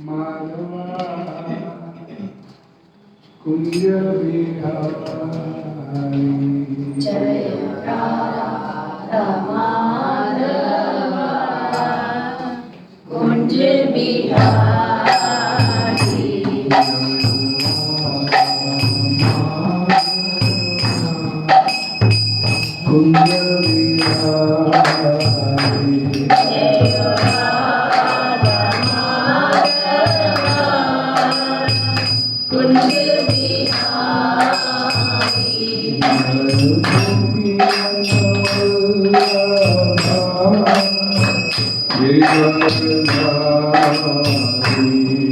माधवा कुंज बिहारी जय राधा माधवा कुंज बिहारी कुंज बिहारी जय राधा माधवा कुंज बिहारी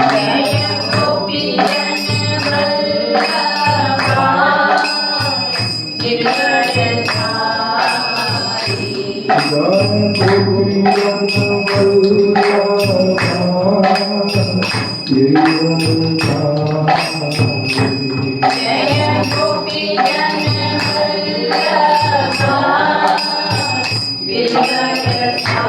जय गोपी जन वल्लभा गिरधरधारी जय गोपी जन वल्लभा गिरधरधारी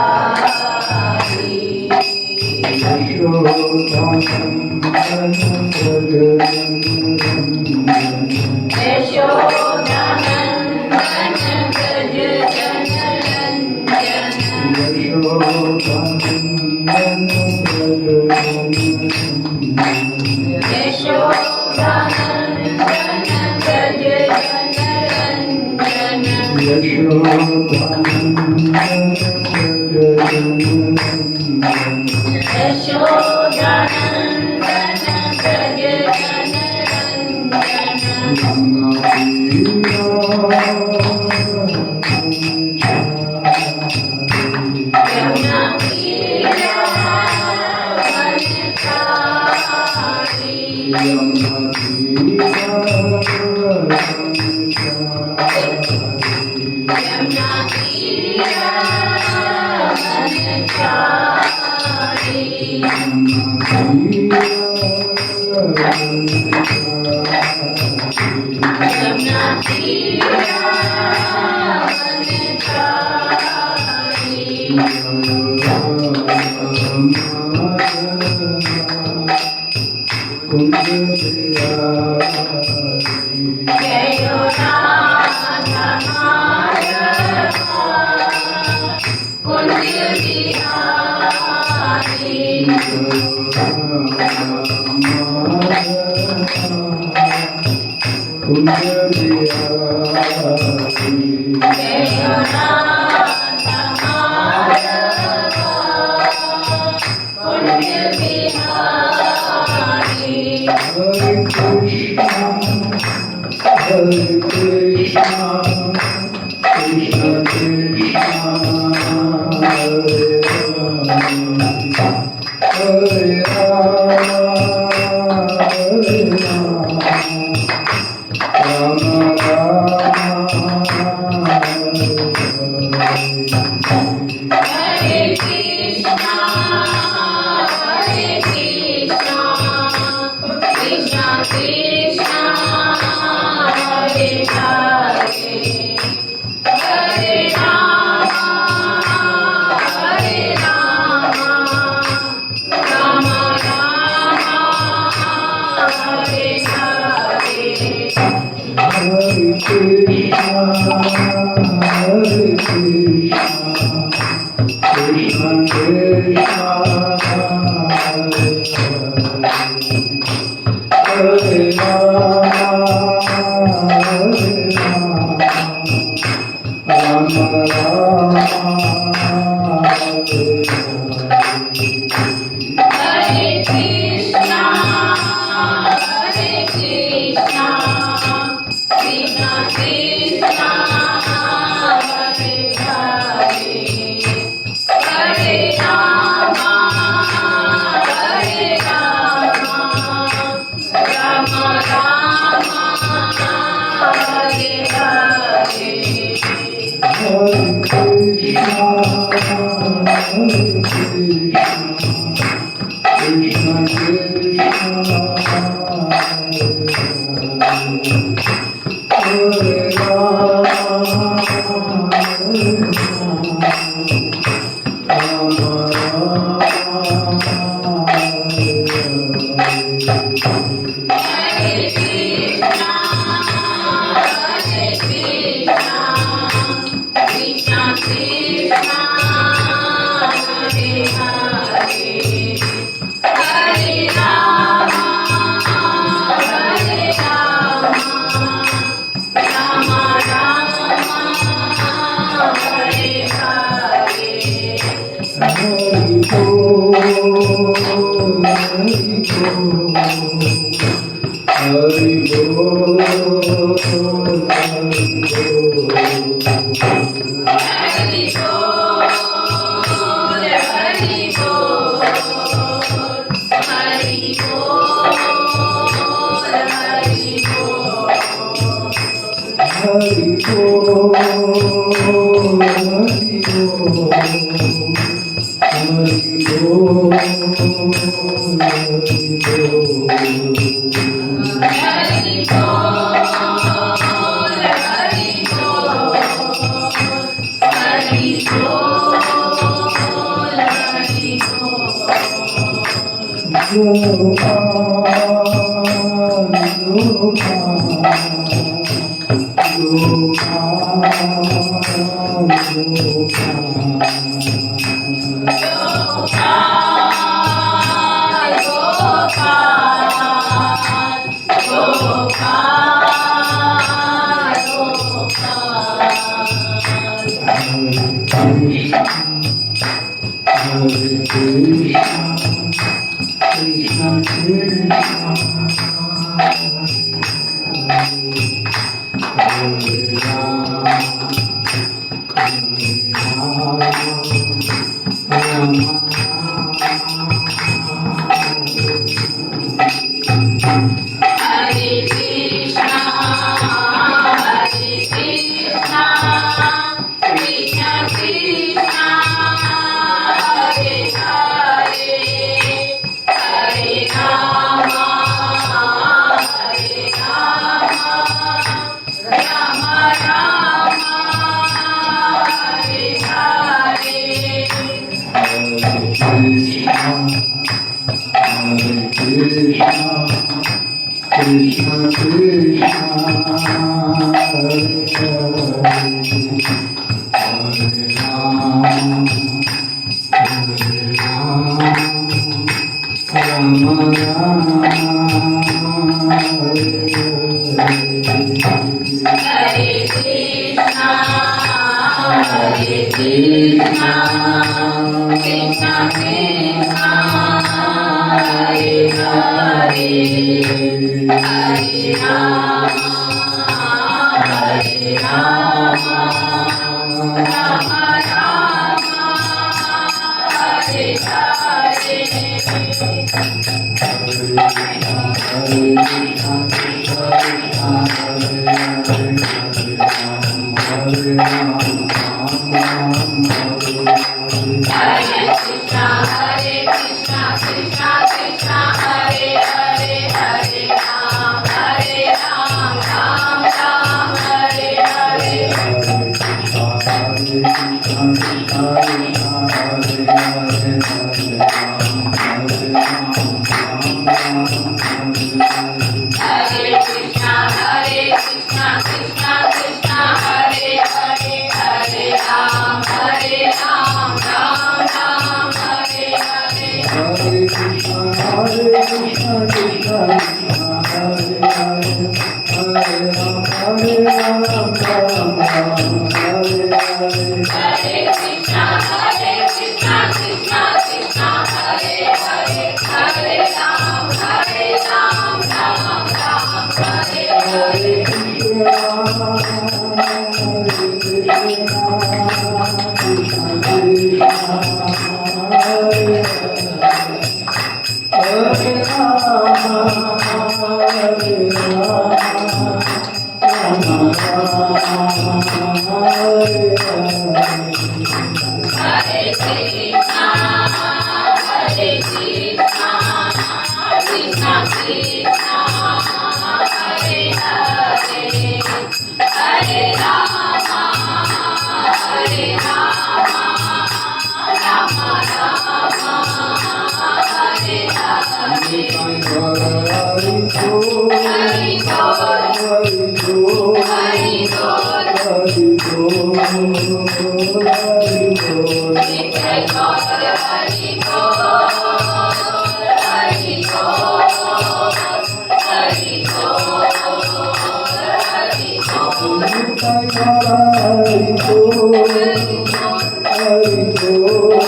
यशोदानन्दन व्रज जनरञ्जन यशोदानन्दन व्रज जनरञ्जन यशोदानन्दन व्रज जनरञ्जन यमुना तीरावनचारी यमुना तीरावनचारी यमुना तीरावनचारी जय राधा माधवा कुंज बिहारी जय Radha Madhava Kunj Bihari Hare Krishna, Krishna Krishna, Hare Hare Rama, Hare Rama, Rama Rama, Hare Krishna, Hare Krishna, Krishna Krishna, Hare Hare, Hare Rama, Hare Rama, Rama Rama, Hare Hare. Hare Krishna, Hare Krishna, Krishna Krishna, Hare Rama, Hare Rama, Rama Rama, Hare Hare Krishna, Hare Krishna, Krishna Krishna, Hare Hare, Hare Rama, Hare Rama, Rama Rama, Hare Hare. Hare Krishna, Hare Krishna, Krishna Krishna, Hare Rama, Hare Rama, Rama Rama,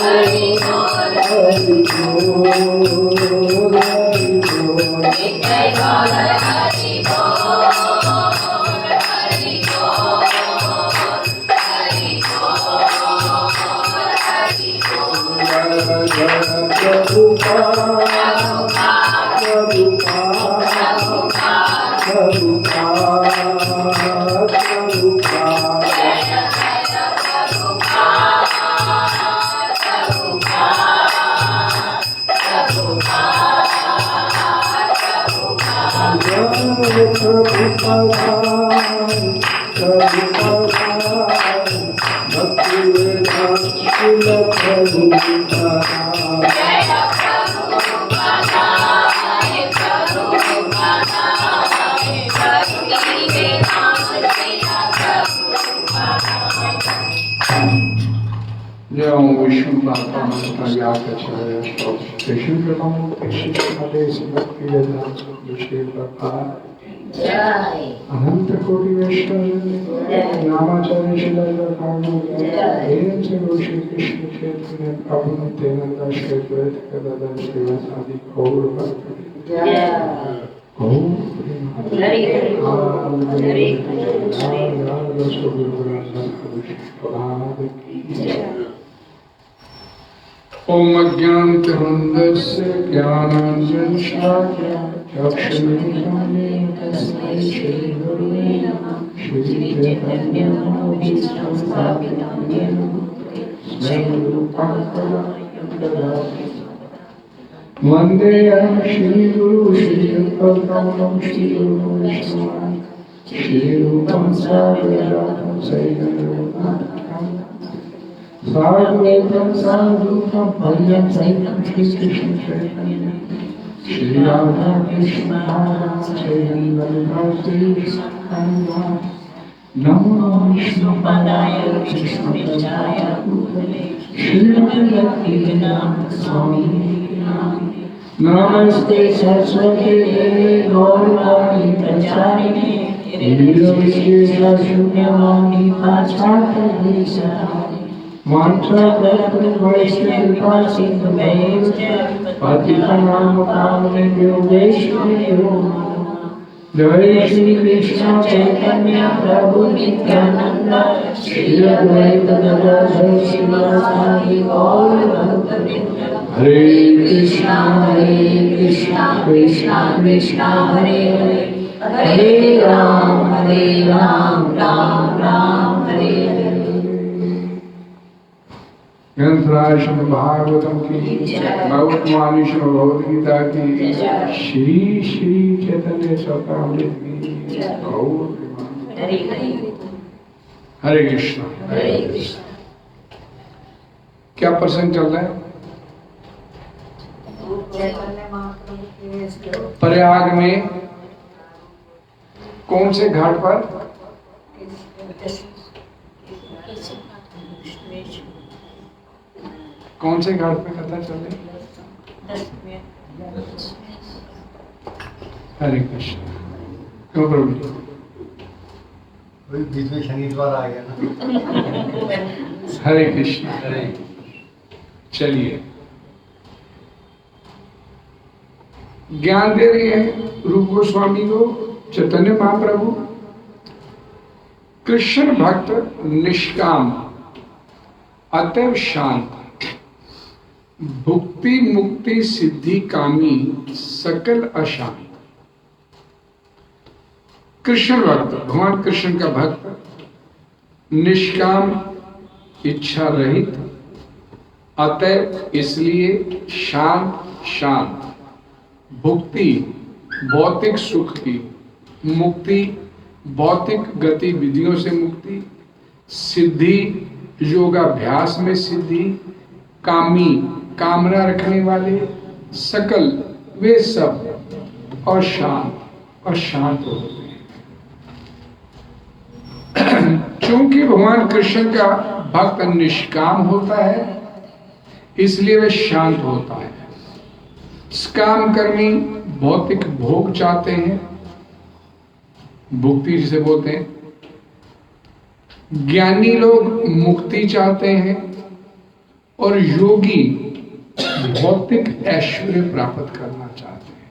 Hari अनंत कोटि वैष्णव नामाचार्य शिलाचार्य प्रेम से गुरु श्री कृष्ण चैतन्य प्रभु नित्यानंद श्री द्वैत गदाधर श्रीवासादि गौर भक्त ओम अज्ञानतिमिरन्धस्य ज्ञानाञ्जनशलाकया चक्षुरुन्मीलितं तस्मै श्रीगुरुवे नमः। श्रीचैतन्यमनोभीष्टं स्थापितं येन स्वयं रूपं ददाति। वन्देऽहं श्रीगुरु श्रीयुक्तकमलं श्रीगुरुवैष्णवान् श्रीरूपं साग्रजातं सैकरूपं साग्रजातं साधुकं भजं सैकं श्रीकृष्ण चैतन्य श्री राधा कृष्ण नमो विष्णुपदाय कृष्णपदाय श्रीमते भक्तिवेदांत स्वामी नमस्ते सरस्वती देवी गौरवाणी प्रचारिणे निर्विशेषशून्यवाणी पाश्चात्यदेशाय मांसागतं वैष्णविका सिद्धमेव पतितनाम पावनेभ्यो वैष्णवेभ्यो जय श्री कृष्ण चैतन्य प्रभु नित्यानंद श्री अद्वैत गदाधर श्रीवासादि गौर भक्तवृंद। हरे कृष्णा कृष्णा कृष्णा हरे हरे हरे राम राम राम हरे हरे। ग्रंथराज श्रीमद् भागवतम की भगवतवाणी श्रीमद् भगवद गीता की श्री श्री चैतन्य चरितामृत की गौर हरे कृष्ण। क्या प्रसंग चल रहा है? प्रयाग में कौन से घाट पर? कौन से घाट पे कथा चल रही? हरे कृष्ण। क्यों प्रभु? बीच में शनिवार आ गया ना। हरे कृष्ण। चलिए ज्ञान दे रही है रूप गोस्वामी को चैतन्य महाप्रभु। कृष्ण भक्त निष्काम अतएव शांत भुक्ति मुक्ति सिद्धि कामी सकल अशांत। कृष्ण भक्त भगवान कृष्ण का भक्त निष्काम इच्छा रहित अतएव इसलिए शांत भुक्ति भौतिक सुख की मुक्ति भौतिक गतिविधियों से मुक्ति सिद्धि योगाभ्यास में सिद्धि कामी कामना रखने वाले सकल वे सब अशांत होते हैं। चूंकि भगवान कृष्ण का भक्त निष्काम होता है इसलिए वह शांत होता है। काम कर्मी भौतिक भोग चाहते हैं भुक्ति जिसे बोलते हैं। ज्ञानी लोग मुक्ति चाहते हैं और योगी भौतिक ऐश्वर्य प्राप्त करना चाहते हैं,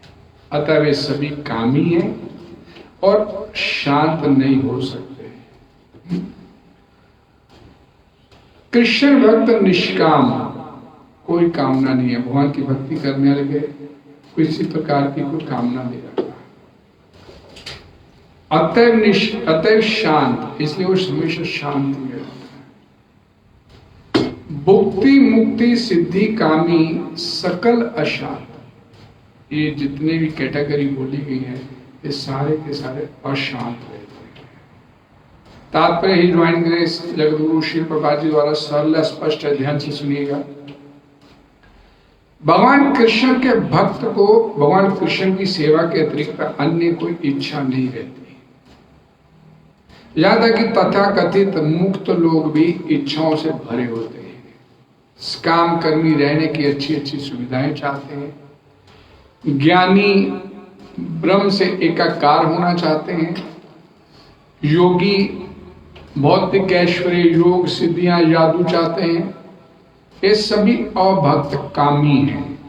अतः वे सभी कामी हैं और शांत नहीं हो सकते। कृष्ण भक्त निष्काम, कोई कामना नहीं है, भगवान की भक्ति करने लगे, किसी प्रकार की कोई कामना नहीं रखता। अतएव शांत, इसलिए वो हमेशा शांति में रहता है। भुक्ति मुक्ति सिद्धि कामी सकल अशांत, ये जितने भी कैटेगरी बोली गई है ये सारे के सारे अशांत रहते हैं। तात्पर्य ही ज्वाइन ग्रेस जगतगुरु श्री प्रभुपाद जी द्वारा सरल स्पष्ट है, ध्यान से सुनिएगा। भगवान कृष्ण के भक्त को भगवान कृष्ण की सेवा के अतिरिक्त अन्य कोई इच्छा नहीं रहती। याद है कि तथाकथित मुक्त लोग भी इच्छाओं से भरे होते हैं, काम कर्मी रहने की अच्छी अच्छी सुविधाएं चाहते हैं, ज्ञानी ब्रह्म से एकाकार होना चाहते हैं, योगी भौतिक ऐश्वर्य योग सिद्धियां जादू चाहते हैं। ये सभी अभक्त कामी हैं,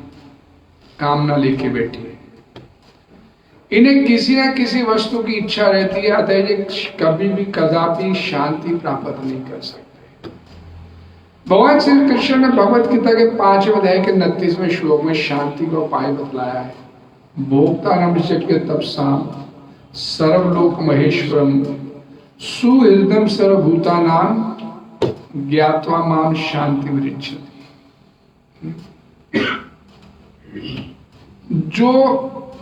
कामना लेके बैठे हैं। इन्हें किसी न किसी वस्तु की इच्छा रहती है, अतः ये कभी भी कदापि शांति प्राप्त नहीं कर सकते। भगवान श्री कृष्ण ने भगवत गीता के 5वें अध्याय के 29वें श्लोक में शांति का उपाय बतलाया है। भोक्तानां विचक्य तपसाम सर्वलोक महेश्वरम सुहृदम सर्वभूतानां ज्ञात्वा माम शांति विरिच्छति। जो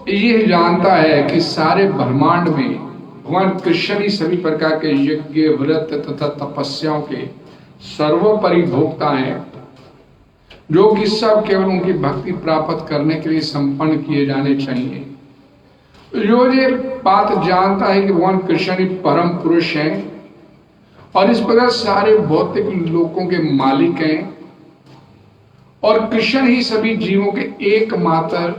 ये जानता है कि सारे ब्रह्मांड में भगवान कृष्ण ही सभी प्रकार के यज्ञ व्रत तथा तपस्याओं के सर्वोपरि भोक्ता हैं, जो कि सब केवल उनकी भक्ति प्राप्त करने के लिए संपन्न किए जाने चाहिए। जो ये बात जानता है कि भगवान कृष्ण ही परम पुरुष हैं और इस प्रकार सारे भौतिक लोकों के मालिक हैं और कृष्ण ही सभी जीवों के एकमात्र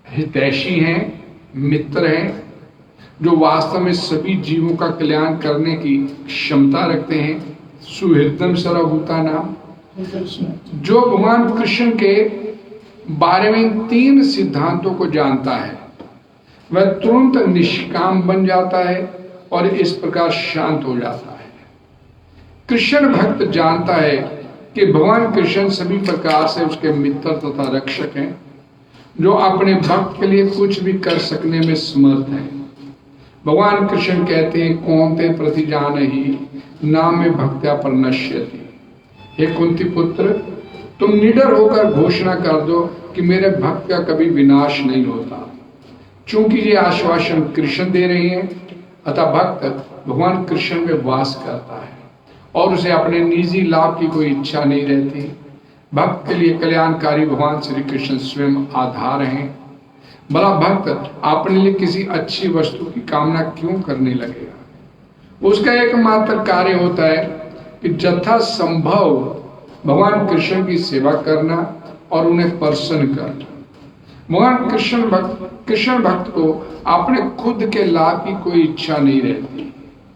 हितैषी हैं, मित्र हैं, जो वास्तव में सभी जीवों का कल्याण करने की क्षमता रखते हैं। सुहृदम सर्वभूतानां, जो भगवान कृष्ण के बारे में 3 सिद्धांतों को जानता है वह तुरंत निष्काम बन जाता है और इस प्रकार शांत हो जाता है। कृष्ण भक्त जानता है कि भगवान कृष्ण सभी प्रकार से उसके मित्र तथा रक्षक हैं, जो अपने भक्त के लिए कुछ भी कर सकने में समर्थ हैं। भगवान कृष्ण कहते हैं, कौन्ते प्रति जानहि नाम में भक्त्या परनश्यति। हे कुंती पुत्र, तुम निडर होकर घोषणा कर दो कि मेरे भक्त का कभी विनाश नहीं होता। चूंकि ये आश्वासन कृष्ण दे रहे हैं, अतः भक्त भगवान कृष्ण में वास करता है और उसे अपने निजी लाभ की कोई इच्छा नहीं रहती। भक्त के लिए कल्याणकारी भगवान श्री कृष्ण स्वयं आधार हैं। भला भक्त अपने लिए किसी अच्छी वस्तु की कामना क्यों करने लगेगा? उसका एकमात्र कार्य होता है कि यथा संभव भगवान कृष्ण की सेवा करना और उन्हें प्रसन्न करना। भगवान कृष्ण भक्त को अपने खुद के लाभ की कोई इच्छा नहीं रहती।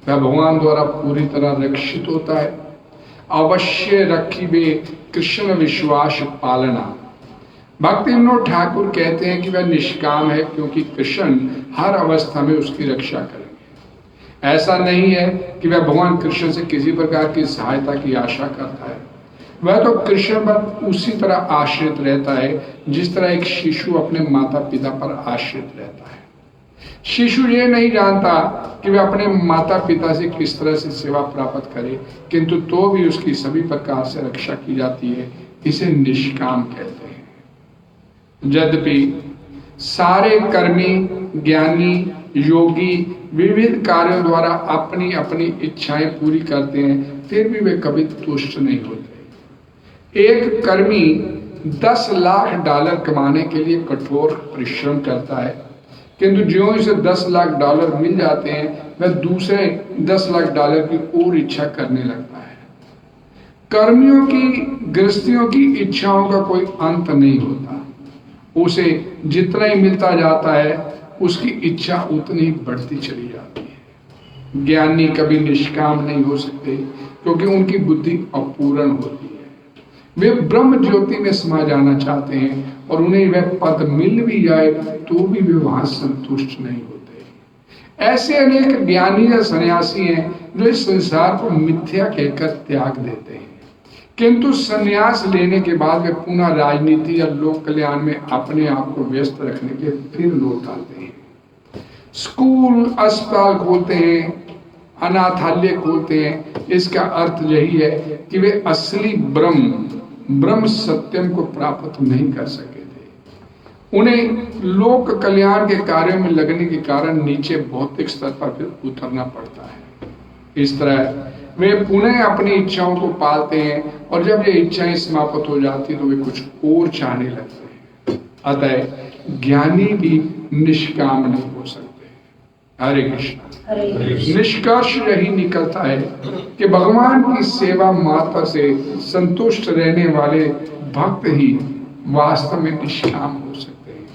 वह भगवान द्वारा पूरी तरह रक्षित होता है। अवश्य रखी वे कृष्ण विश्वास पालना। भक्ति विनोद ठाकुर कहते हैं कि वह निष्काम है, क्योंकि कृष्ण हर अवस्था में उसकी रक्षा करेंगे। ऐसा नहीं है कि वह भगवान कृष्ण से किसी प्रकार की सहायता की आशा करता है। वह तो कृष्ण पर उसी तरह आश्रित रहता है जिस तरह एक शिशु अपने माता पिता पर आश्रित रहता है। शिशु ये नहीं जानता कि वह अपने माता पिता से किस तरह से सेवा प्राप्त करे, किंतु तो भी उसकी सभी प्रकार से रक्षा की जाती है। इसे निष्काम कहते हैं। यद्यपि सारे कर्मी ज्ञानी योगी विविध कार्यों द्वारा अपनी अपनी इच्छाएं पूरी करते हैं, फिर भी वे कभी तुष्ट नहीं होते। एक कर्मी 10 लाख डॉलर कमाने के लिए कठोर परिश्रम करता है, किंतु ज्यों इसे 10 लाख डॉलर मिल जाते हैं वह दूसरे 10 लाख डॉलर की और इच्छा करने लगता है। कर्मियों की गृहस्थियों की इच्छाओं का कोई अंत नहीं होता। उसे जितना ही मिलता जाता है उसकी इच्छा उतनी ही बढ़ती चली जाती है। ज्ञानी कभी निष्काम नहीं हो सकते, क्योंकि उनकी बुद्धि अपूर्ण होती है। वे ब्रह्म ज्योति में समा जाना चाहते हैं और उन्हें वह पद मिल भी जाए तो भी वे वहां संतुष्ट नहीं होते। ऐसे अनेक ज्ञानी या सन्यासी हैं जो इस संसार को मिथ्या कहकर त्याग देते हैं, किंतु संन्यास लेने के बाद वे पुनः राजनीति या लोक कल्याण में अपने आप को व्यस्त रखने के फिर लौट आते हैं। स्कूल अस्पताल खोलते हैं, अनाथालय खोलते हैं। इसका अर्थ यही है कि वे असली ब्रह्म सत्यम को प्राप्त नहीं कर सके थे। उन्हें लोक कल्याण के कार्यों में लगने के कारण नीचे भौतिक स्तर पर फिर उतरना पड़ता है। इस तरह वे पुनः अपनी इच्छाओं को पालते हैं और जब ये इच्छाएं समाप्त हो जाती तो वे कुछ और चाहने लगते हैं। अतः ज्ञानी भी निष्काम नहीं हो सकते। हरे कृष्ण। निष्कर्ष यही निकलता है कि भगवान की सेवा मात्र से संतुष्ट रहने वाले भक्त ही वास्तव में निष्काम हो सकते हैं।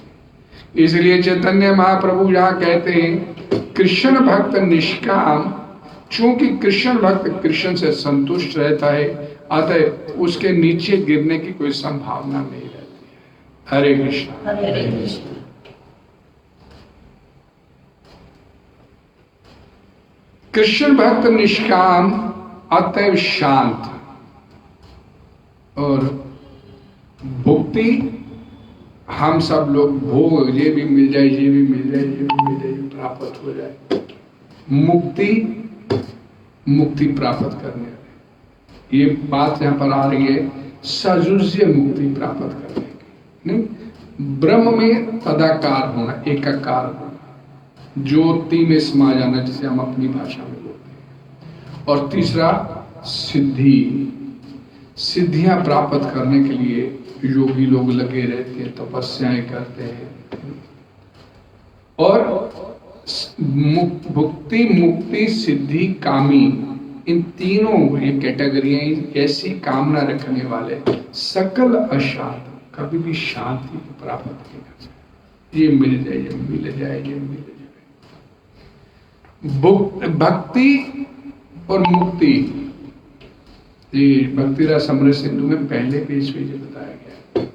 इसलिए चैतन्य महाप्रभु यहाँ कहते हैं कृष्ण भक्त निष्काम, चूंकि कृष्ण भक्त कृष्ण से संतुष्ट रहता है अतः उसके नीचे गिरने की कोई संभावना नहीं रहती है। हरे कृष्ण। हरे कृष्ण। कृष्ण भक्त निष्काम अतएव शांत और भुक्ति हम सब लोग भोग, ये भी मिल जाए, ये भी मिल जाए, ये भी मिल जाए, प्राप्त हो जाए। मुक्ति प्राप्त करने वाले, ये बात यहाँ पर आ रही है सजुज्य मुक्ति प्राप्त करने की। नहीं, ब्रह्म में तदाकार होना, एकाकार होना, ज्योति में समा जाना जिसे हम अपनी भाषा में बोलते हैं। और तीसरा सिद्धियां प्राप्त करने के लिए योगी लोग लगे रहते हैं, तपस्याएं करते हैं। और भुक्ति, मुक्ति, सिद्धि, कामी, इन तीनों ये कैटेगरियां ऐसी कामना रखने वाले सकल अशांत कभी भी शांति प्राप्त नहीं कर सकते। ये मिल जाए, ये मिल जाए, ये मिल जाए। भक्ति और मुक्ति, ये भक्ति रस अमृत सिंधु में पहले पेज में बताया गया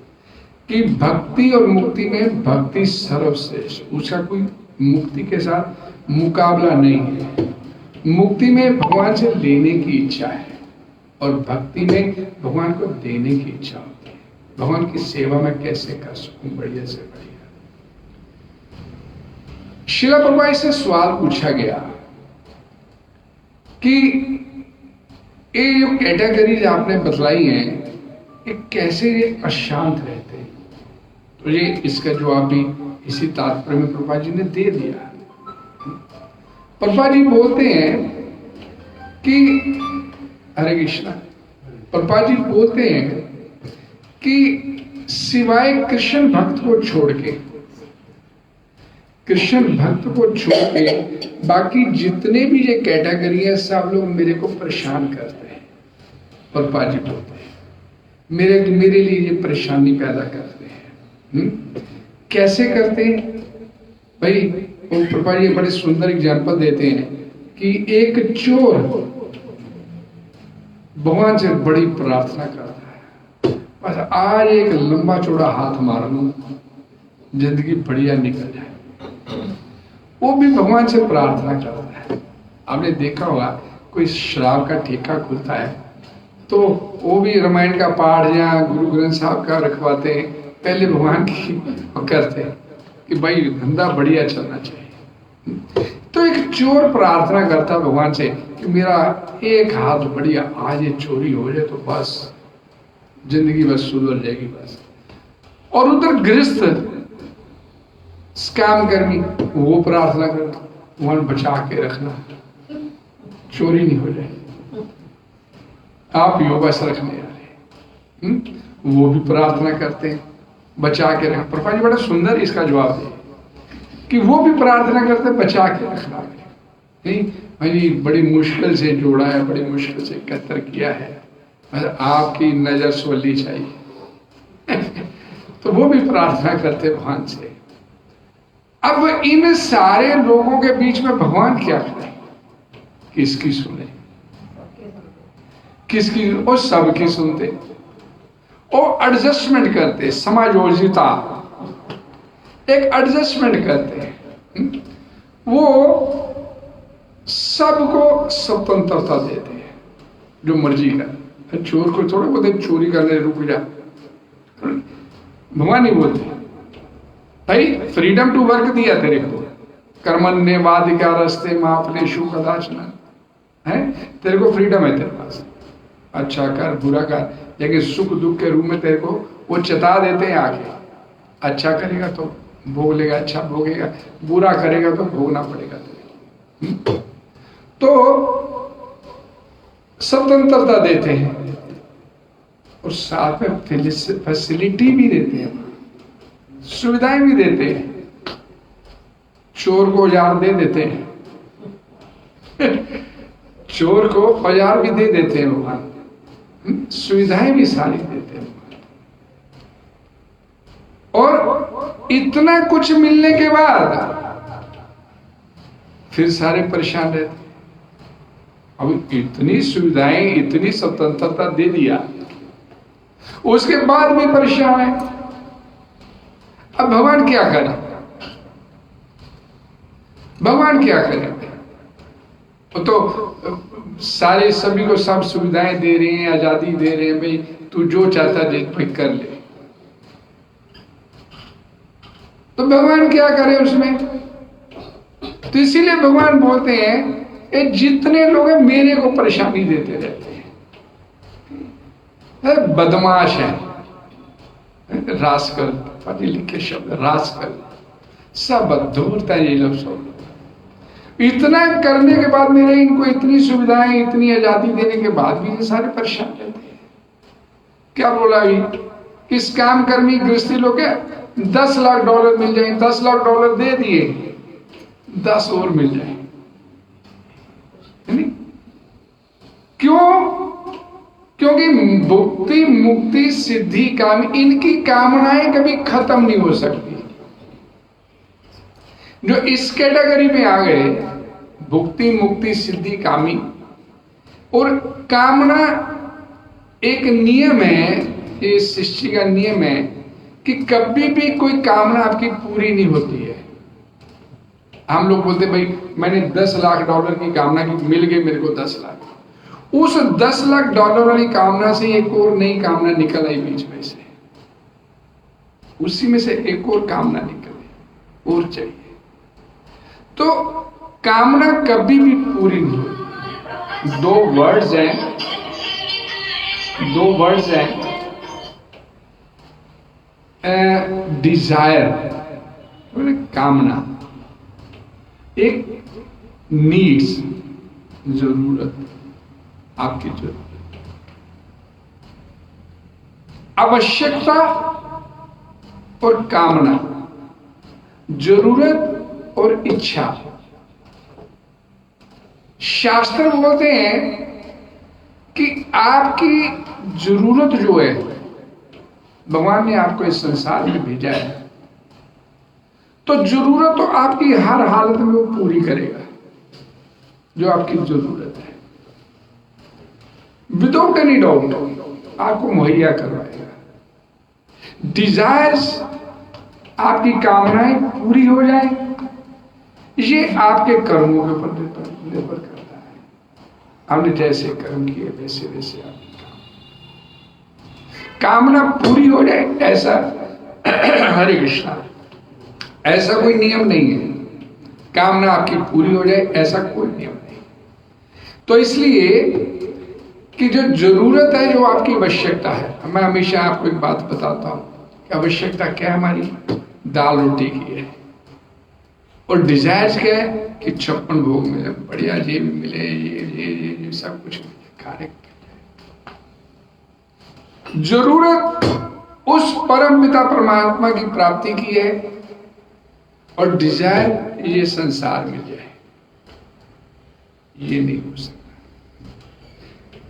कि भक्ति और मुक्ति में भक्ति सर्वश्रेष्ठ, उसका कोई मुक्ति के साथ मुकाबला नहीं है। मुक्ति में भगवान से लेने की इच्छा है और भक्ति में भगवान को देने की इच्छा होती है। भगवान की सेवा में कैसे कर सकूं बढ़िया से बढ़िया। श्रील प्रभुपाद से सवाल पूछा गया कि ये जो कैटेगरीज आपने बतलाई हैं ये कैसे ये अशांत रहते हैं, तो ये इसका जवाब भी इसी तात्पर्य में प्रभुपाद जी ने दे दिया। प्रभुपाद जी बोलते हैं कि हरे कृष्णा, प्रभुपाद जी बोलते हैं कि सिवाय कृष्ण भक्त को छोड़ के, कृष्ण भक्त को छोड़ के बाकी जितने भी ये कैटेगरी है सब लोग मेरे को परेशान करते हैं। प्रभुपाद जी बोलते हैं मेरे लिए ये परेशानी पैदा करते हैं। कैसे करते हैं भाई? प्रभुपाद जी बड़े सुंदर एग्जाम्पल देते हैं कि एक चोर भगवान से बड़ी प्रार्थना करता है, बस आज एक लंबा चौड़ा हाथ मार लूं, जिंदगी बढ़िया निकल जाए। वो भी भगवान से प्रार्थना करता है। आपने देखा होगा कोई शराब का ठेका खुलता है तो वो भी रामायण का पाठ या गुरु ग्रंथ साहब का रखवाते हैं, पहले भगवान की करते हैं कि भाई धंधा बढ़िया चलना चाहिए। तो एक चोर प्रार्थना करता भगवान से कि मेरा एक हाथ बढ़िया, आज ये चोरी हो जाए तो बस जिंदगी बस सुधर जाएगी बस। और उधर गृहस्थ स्कैम कर्मी वो प्रार्थना करता भगवान बचा के रखना, चोरी नहीं हो जाए, आप योग बस रखने वाले। वो भी प्रार्थना करते हैं बचा के रखना। प्रभुपाद जी बड़ा सुंदर इसका जवाब दे कि वो भी प्रार्थना करते बचा के रखना। नहीं भाई बड़ी मुश्किल से जोड़ा है, बड़ी मुश्किल से एकत्र किया है, मतलब आपकी नजर सोली चाहिए तो वो भी प्रार्थना करते भगवान से। अब इन सारे लोगों के बीच में भगवान क्या करे? किसकी सुने? किसकी? और सबकी सुनते। और एडजस्टमेंट करते, समायोजिता, एक एडजस्टमेंट करते हैं। वो सबको स्वतंत्रता देते हैं, जो मर्जी कर। चोर को थोड़ा बोलते चोरी करने रुक जा, भगवान नहीं बोलते भाई फ्रीडम टू वर्क दिया तेरे को, कर्मण्येवाधिकारस्ते मा फलेषु कदाचन, है तेरे को फ्रीडम है तेरे पास, अच्छा कर बुरा कर, लेकिन सुख दुख के रूप में तेरे को वो चेता देते हैं आगे, अच्छा करेगा तो भोग लेगा, अच्छा भोगेगा, बुरा करेगा तो भोगना पड़ेगा तेरे। तो स्वतंत्रता देते हैं और साथ में फैसिलिटी भी देते हैं, सुविधाएं भी देते हैं। चोर को औजार दे देते हैं चोर को औजार भी दे देते हैं भगवान, सुविधाएं भी सारी देते हैं। और इतना कुछ मिलने के बाद फिर सारे परेशान रहते। अब इतनी सुविधाएं, इतनी स्वतंत्रता दे दिया, उसके बाद भी परेशान है। अब भगवान क्या करे, भगवान क्या करे? तो सारे सभी को सब सुविधाएं दे रहे हैं, आजादी दे रहे हैं, भाई तू जो चाहता है भाई कर ले। तो भगवान क्या करे उसमें? तो इसीलिए भगवान बोलते हैं ये जितने लोग हैं मेरे को परेशानी देते रहते हैं, बदमाश है, रास्कल, पढ़े लिखे शब्द रास्कल, सब अधूरता ये लोग सब। इतना करने के बाद मेरे इनको इतनी सुविधाएं, इतनी आजादी देने के बाद भी ये सारे परेशान रहते हैं। क्या बोला अभी इस काम कर्मी गृहस्थी लोग है, $10 लाख मिल जाए, $10 लाख दे दिए, 10 और मिल जाए। क्यों? क्योंकि भुक्ति मुक्ति सिद्धि काम, इनकी कामनाएं कभी खत्म नहीं हो सकती। जो इस कैटेगरी में आ गए, भुक्ति मुक्ति सिद्धि कामी, और कामना एक नियम है, ये सृष्टि का नियम है कि कभी भी कोई कामना आपकी पूरी नहीं होती है। हम लोग बोलते भाई मैंने $10 लाख की कामना की, मिल गए मेरे को 10 लाख, उस $10 लाख वाली कामना से एक और नई कामना निकल आई बीच में से, उसी में से एक और कामना निकले और चाहिए। तो कामना कभी भी पूरी नहीं होती। दो वर्ड्स हैं डिजायर, कामना, एक नीड्स, जरूरत, आपकी जरूरत, आवश्यकता और कामना, जरूरत और इच्छा। शास्त्र बोलते हैं कि आपकी जरूरत जो है, भगवान ने आपको इस संसार में भेजा है, तो जरूरत तो आपकी हर हालत में वो पूरी करेगा जो आपकी जरूरत है, विदाउट एनी डाउट आपको मुहैया करवाएगा। डिजायर्स, आपकी कामनाएं पूरी हो जाए, ये आपके कर्मों के ऊपर निर्भर करता है। आपने जैसे कर्म किए वैसे वैसे आपकी कामना पूरी हो जाए, ऐसा हरे कृष्णा, ऐसा कोई नियम नहीं है। कामना आपकी पूरी हो जाए ऐसा कोई नियम नहीं। तो इसलिए कि जो जरूरत है, जो आपकी आवश्यकता है, मैं हमेशा आपको एक बात बताता हूं कि आवश्यकता क्या है हमारी, दाल रोटी की है, और डिजायर्स क्या है कि 56 भोग मिले, बढ़िया ये भी मिले, ये सब कुछ खाने। जरूरत उस परम पिता परमात्मा की प्राप्ति की है, और डिजायर ये संसार में जाए, ये नहीं हो सकता।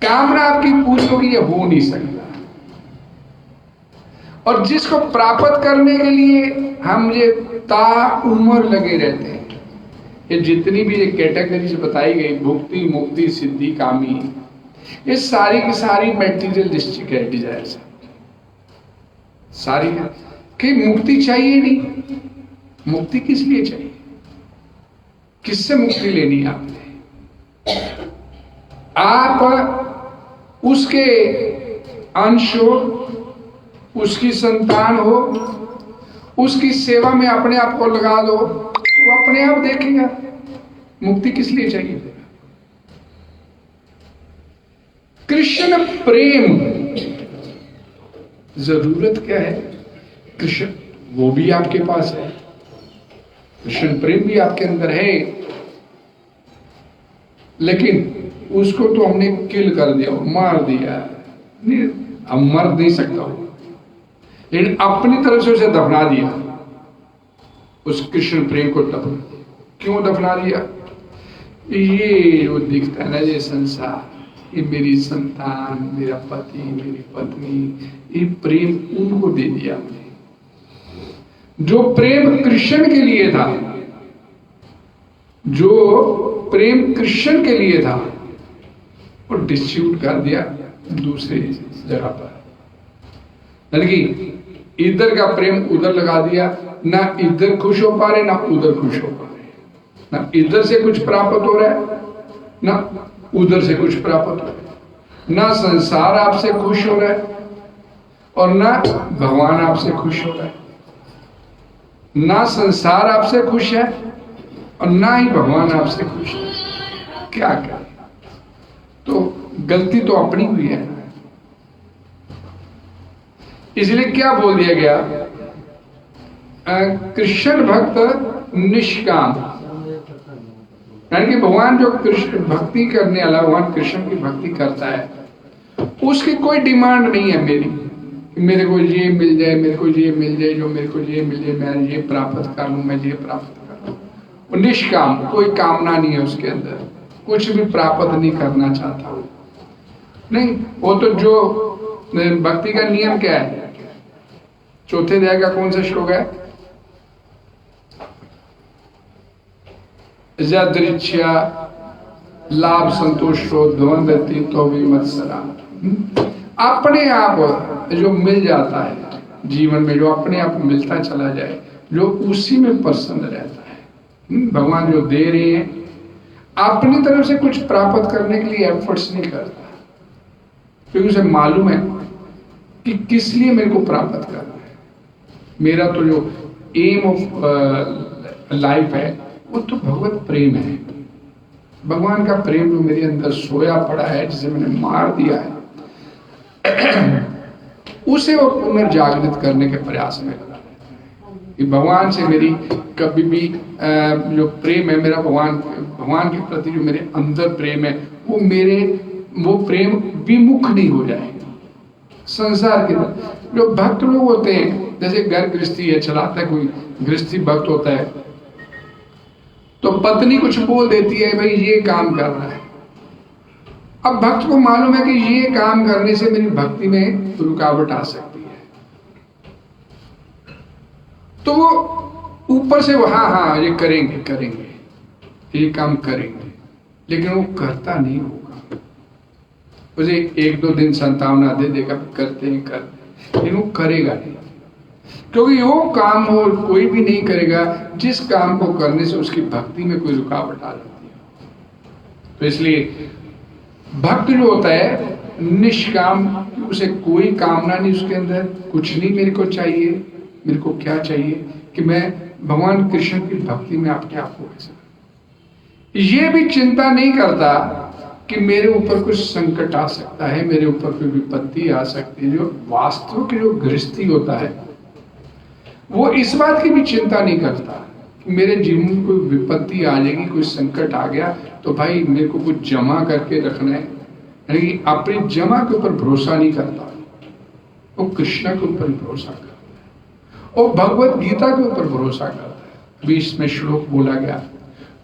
कामना आपकी पूरी होगी, ये हो नहीं सकता। और जिसको प्राप्त करने के लिए हम ये ताउम्र लगे रहते हैं, ये जितनी भी ये कैटेगरीज बताई गई, भुक्ति मुक्ति सिद्धि कामी, ये सारी की सारी मैटेरियलिस्टिक है, डिजायर से। सारी है कि मुक्ति चाहिए नहीं। मुक्ति किस लिए चाहिए? किससे मुक्ति लेनी है आपने? आप उसके अंश हो, उसकी संतान हो, उसकी सेवा में अपने आप को लगा दो तो अपने आप देखेगा। मुक्ति किस लिए चाहिए? कृष्ण प्रेम, जरूरत क्या है? कृष्ण वो भी आपके पास है, कृष्ण प्रेम भी आपके अंदर है, लेकिन उसको तो हमने किल कर दिया, मार दिया। नहीं, अब मर नहीं सकता हो, लेकिन अपनी तरफ से उसे दफना दिया। उस कृष्ण प्रेम को दफना दिया। क्यों दफना दिया? ये जो दिखता है ना, ये संसार, ये मेरी संतान, मेरा पति, मेरी पत्नी, ये प्रेम उनको दे दिया हमने। जो प्रेम कृष्ण के लिए था, जो प्रेम कृष्ण के लिए था, वो डिस्ट्रीब्यूट कर दिया दूसरे जगह पर। यानी इधर का प्रेम उधर लगा दिया, ना इधर खुश हो पा रहे ना उधर खुश हो पा रहे, ना इधर से कुछ प्राप्त हो रहा है ना उधर से कुछ प्राप्त हो रहा है, ना संसार आपसे खुश हो रहा है और ना भगवान आपसे खुश हो रहा है। ना संसार आपसे खुश है और ना ही भगवान आपसे खुश है। क्या करें? तो गलती तो अपनी हुई है। इसलिए क्या बोल दिया गया? कृष्ण भक्त निष्काम, यानी कि भगवान जो कृष्ण भक्ति करने वाला, भगवान कृष्ण की भक्ति करता है, उसकी कोई डिमांड नहीं है मेरी, मेरे को ये मिल जाए, मेरे को ये मिल जाए, जो मेरे को ये मिल जाए, मैं ये प्राप्त कर लूं, मैं ये प्राप्त कर लूं। निष्काम, कोई कामना नहीं है उसके अंदर, कुछ भी प्राप्त नहीं करना चाहता हूं। नहीं, वो तो जो भक्ति का नियम क्या है? चौथे अध्याय का कौन सा श्लोक है? यदृच्छया लाभ संतोषो द्वंद्वति तो विमत्सरा। अपने आप जो मिल जाता है जीवन में, जो अपने आप मिलता चला जाए, जो उसी में प्रसन्न रहता है। भगवान जो दे रहे हैं, अपनी तरफ से कुछ प्राप्त करने के लिए एफर्ट्स नहीं करता, क्योंकि उसे मालूम है कि किस लिए मेरे को प्राप्त करना है। मेरा तो जो एम ऑफ लाइफ है वो तो भगवत प्रेम है। भगवान का प्रेम जो मेरे अंदर सोया पड़ा है, जिसे मैंने मार दिया है, उसे वो पुनर्जागृत करने के प्रयास में लगा है कि भगवान से मेरी कभी भी जो प्रेम है मेरा, भगवान के प्रति जो मेरे अंदर प्रेम है, वो प्रेम विमुख नहीं हो जाए। संसार के जो भक्त लोग होते हैं, जैसे घर गृहस्थी है, चलाता है कोई गृहस्थी भक्त होता है, तो पत्नी कुछ बोल देती है, भाई ये काम करना है। अब भक्त को मालूम है कि ये काम करने से मेरी भक्ति में रुकावट आ सकती है, तो वो ऊपर से वो हाँ ये करेंगे, ये काम करेंगे, लेकिन वो करता नहीं होगा। उसे एक दो दिन संतावना दे देगा, करते हैं लेकिन वो करेगा नहीं, क्योंकि वो काम वो कोई भी नहीं करेगा जिस काम को करने से उसकी भक्ति में कोई रुकावट आ जाती है। तो इसलिए भक्त जो होता है निष्काम, उसे कोई कामना नहीं उसके अंदर, कुछ नहीं मेरे को चाहिए। मेरे को क्या चाहिए कि मैं भगवान कृष्ण की भक्ति में अपने आप को कैसे, ये भी चिंता नहीं करता कि मेरे ऊपर कुछ संकट आ सकता है, मेरे ऊपर कोई विपत्ति आ सकती है। जो वास्तव की जो गृहस्थी होता है वो इस बात की भी चिंता नहीं करता कि मेरे जीवन में कोई विपत्ति आ जाएगी, कोई संकट आ गया तो भाई मेरे को कुछ जमा करके रखना है। यानी अपनी जमा के ऊपर भरोसा नहीं करता, वो कृष्ण के ऊपर भरोसा करता है, वो भगवत गीता के ऊपर भरोसा करता है। 20 में श्लोक बोला गया,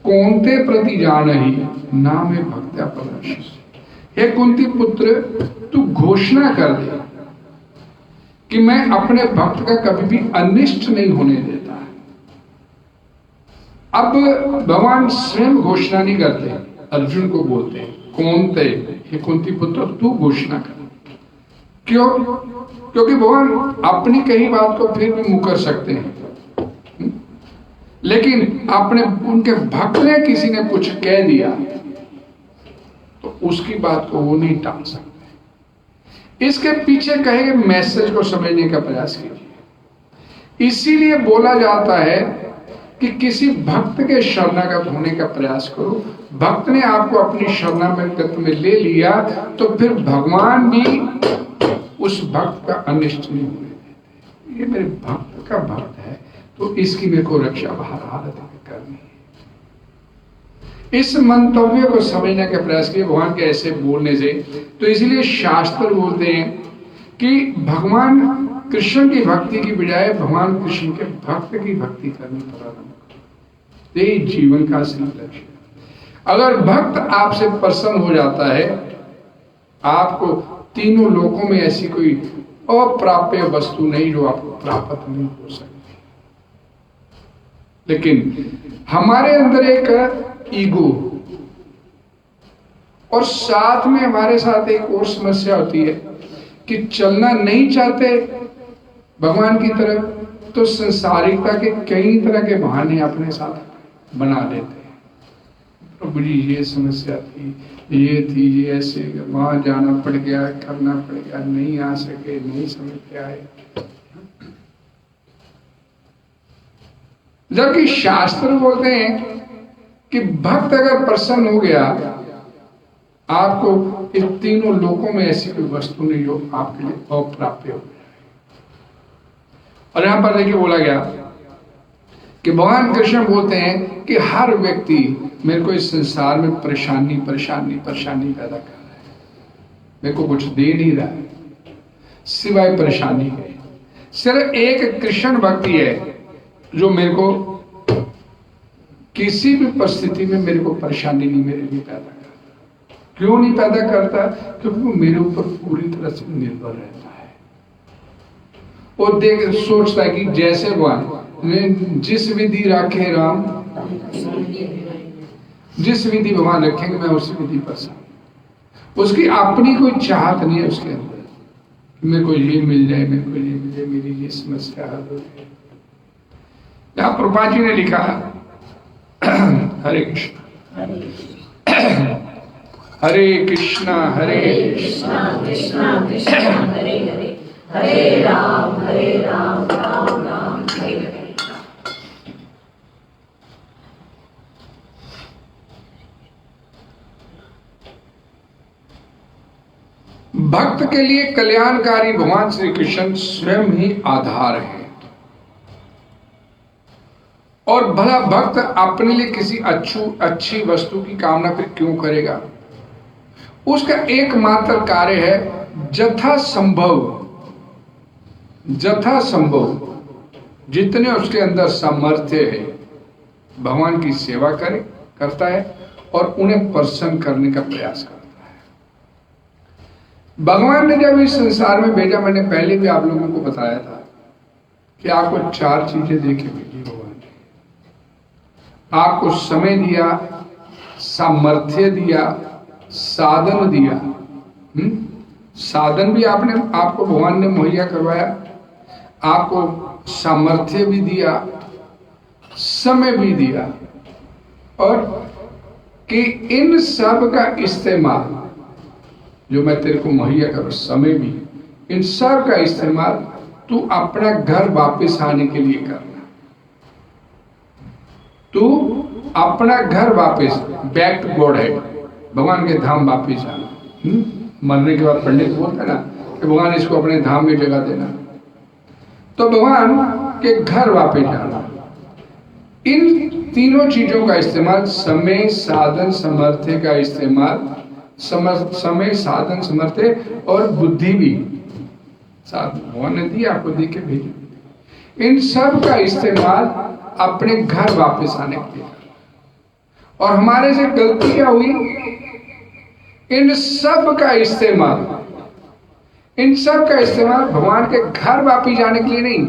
कौनते प्रति जान ही नाम भक्त्या प्रदर्शित। हे कुंती पुत्र, तू घोषणा कर दे कि मैं अपने भक्त का कभी भी अनिष्ट नहीं होने देता। अब भगवान स्वयं घोषणा नहीं करते, अर्जुन को बोलते हैं कौनते, हे कुंती पुत्र तू घोषणा कर। क्यों? क्योंकि भगवान अपनी कही बात को फिर भी मुकर सकते हैं, लेकिन अपने उनके भक्त ने किसी ने कुछ कह दिया तो उसकी बात को वो नहीं टाल सकते। इसके पीछे कहे गए मैसेज को समझने का प्रयास कीजिए। इसीलिए बोला जाता है कि किसी भक्त के शरणागत होने का प्रयास करो। भक्त ने आपको अपनी शरणागत में ले लिया तो फिर भगवान भी उस भक्त का अनिष्ट नहीं होने देते। ये मेरे भक्त का भक्त है तो इसकी मेरे को रक्षा बाहर हालत में करनी है। इस मंतव्य को समझने का प्रयास किया भगवान के ऐसे बोलने से। तो इसलिए शास्त्र बोलते हैं कि भगवान कृष्ण की भक्ति की बजाय भगवान कृष्ण के भक्त की भक्ति करनी प्रारंभ करो। यही जीवन का असली लक्ष्य है। अगर भक्त आपसे प्रसन्न हो जाता है, आपको तीनों लोकों में ऐसी कोई अप्राप्य वस्तु नहीं जो आपको प्राप्त नहीं हो सकती। लेकिन हमारे अंदर एक ईगो और साथ में हमारे साथ एक और समस्या होती है कि चलना नहीं चाहते भगवान की तरफ, तो संसारिकता के कई तरह के बहाने अपने साथ बना लेते हैं। प्रभु जी ये समस्या थी, ये थी, ये ऐसे, वहां जाना पड़ गया, करना पड़ गया, नहीं आ सके, नहीं समझ के आए। जबकि शास्त्र बोलते हैं कि भक्त अगर प्रसन्न हो गया, आपको इन तीनों लोकों में ऐसी कोई वस्तु नहीं जो आपके लिए अप्राप्य हो। और यहां पर देखिए बोला गया कि भगवान कृष्ण बोलते हैं कि हर व्यक्ति मेरे को इस संसार में परेशानी परेशानी परेशानी पैदा कर रहा है, मेरे को कुछ दे नहीं रहा है सिवाय परेशानी है। सिर्फ एक कृष्ण भक्ति है जो मेरे को किसी भी परिस्थिति में मेरे को परेशानी नहीं मेरे लिए पैदा करता। क्यों नहीं पैदा करता? क्योंकि वो मेरे ऊपर पूरी तरह से निर्भर रहता है। वो देख सोचता है कि जैसे भगवान जिस विधि रखे राम, जिस विधि भगवान रखेंगे मैं उसी विधि पर। उसकी अपनी कोई चाहत नहीं है उसके अंदर कि मेरे को ये मिल जाए, मेरे को ये मिल जाए, मेरी ये समस्या हल हो जाए। यहां प्रभुपाद जी ने लिखा हरे कृष्ण हरे कृष्णा हरे कृष्णा कृष्णा कृष्णा हरे हरे, हरे राम राम राम हरे हरे। भक्त के लिए कल्याणकारी भगवान श्री कृष्ण स्वयं ही आधार है। और भला भक्त अपने लिए किसी अच्छी वस्तु की कामना फिर क्यों करेगा? उसका एकमात्र कार्य है जथा संभव जितने उसके अंदर सामर्थ्य है भगवान की सेवा करता है और उन्हें प्रसन्न करने का प्रयास करता है। भगवान ने जब इस संसार में भेजा, मैंने पहले भी आप लोगों को बताया था कि आपको 4 चीजें देके भेजी भगवान ने। आपको समय दिया, सामर्थ्य दिया, साधन दिया। साधन भी आपको भगवान ने मुहैया करवाया, आपको सामर्थ्य भी दिया, समय भी दिया, और कि इन सब का इस्तेमाल जो मैं तेरे को मुहैया करूं, समय भी, इन सब का इस्तेमाल तू अपना घर वापस आने के लिए करना। तू अपना घर वापस, बैक टू गॉड है, भगवान के धाम वापस जाना। मरने के बाद पंडित बोलते ना कि भगवान इसको अपने धाम में जगह देना, तो भगवान के घर वापस जाना। इन तीनों चीजों का इस्तेमाल, समय साधन सामर्थ्य का इस्तेमाल, समय साधन सामर्थ्य और बुद्धि भी साथ भगवान ने दी, आपको दे के भेजी। इन सब का इस्तेमाल अपने घर वापस आने के लिए। और हमारे से गलती क्या हुई? इन सब का इस्तेमाल भगवान के घर वापस जाने के लिए नहीं,